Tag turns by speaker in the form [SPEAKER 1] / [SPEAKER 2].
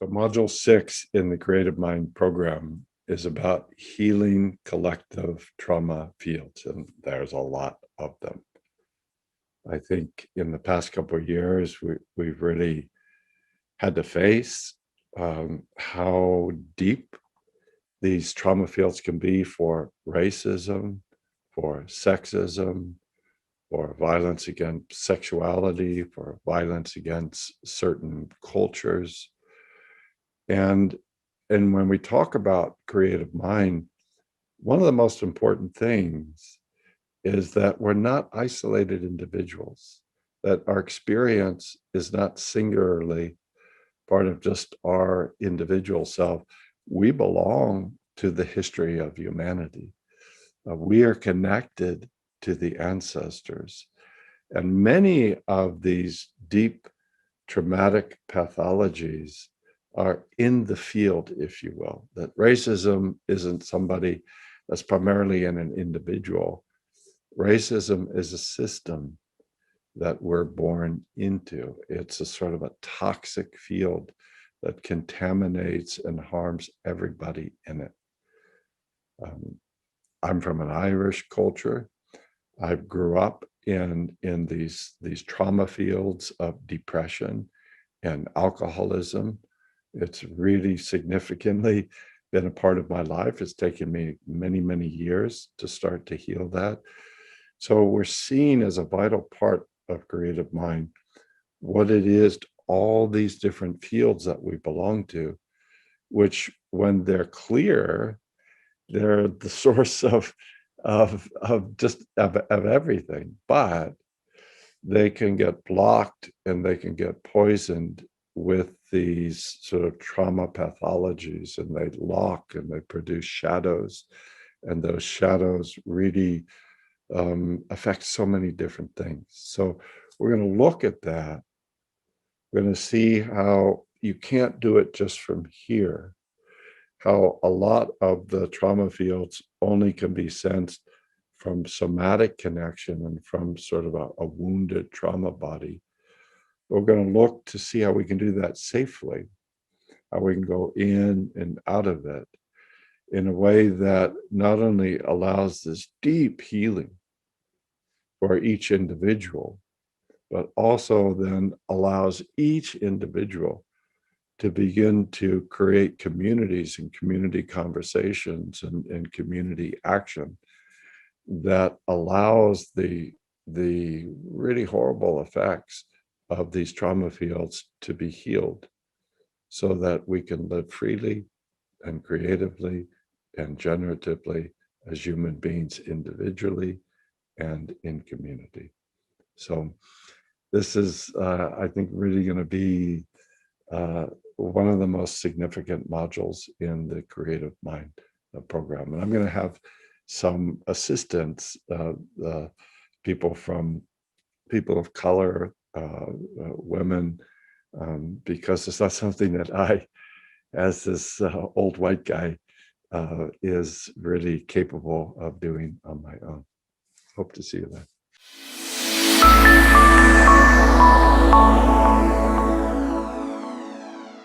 [SPEAKER 1] So, Module 6 in the Creative Mind program is about healing collective trauma fields, and there's a lot of them. I think in the past couple of years, we've really had to face how deep these trauma fields can be for racism, for sexism, for violence against sexuality, for violence against certain cultures. And when we talk about creative mind, one of the most important things is that we're not isolated individuals, that our experience is not singularly part of just our individual self. We belong to the history of humanity. We are connected to the ancestors. And many of these deep traumatic pathologies are in the field, if you will, that racism isn't somebody that's primarily in an individual. Racism is a system that we're born into. It's a sort of a toxic field that contaminates and harms everybody in it. I'm from an Irish culture. I grew up in these trauma fields of depression and alcoholism. It's really significantly been a part of my life. It's taken me many, many years to start to heal that. So we're seen as a vital part of creative mind, what it is to all these different fields that we belong to, which when they're clear, they're the source of everything, but they can get blocked and they can get poisoned with these sort of trauma pathologies, and they lock and they produce shadows, and those shadows really affect so many different things. So we're going to look at that. We're going to see how you can't do it just from here, how a lot of the trauma fields only can be sensed from somatic connection and from sort of a wounded trauma body. We're going to look to see how we can do that safely, how we can go in and out of it in a way that not only allows this deep healing for each individual, but also then allows each individual to begin to create communities and community conversations and community action that allows the really horrible effects of these trauma fields to be healed so that we can live freely and creatively and generatively as human beings individually and in community. So this is, I think, really going to be one of the most significant modules in the Creative Mind program. And I'm going to have some assistants, people of color, women, because it's not something that I, as this old white guy, is really capable of doing on my own. Hope to see you there.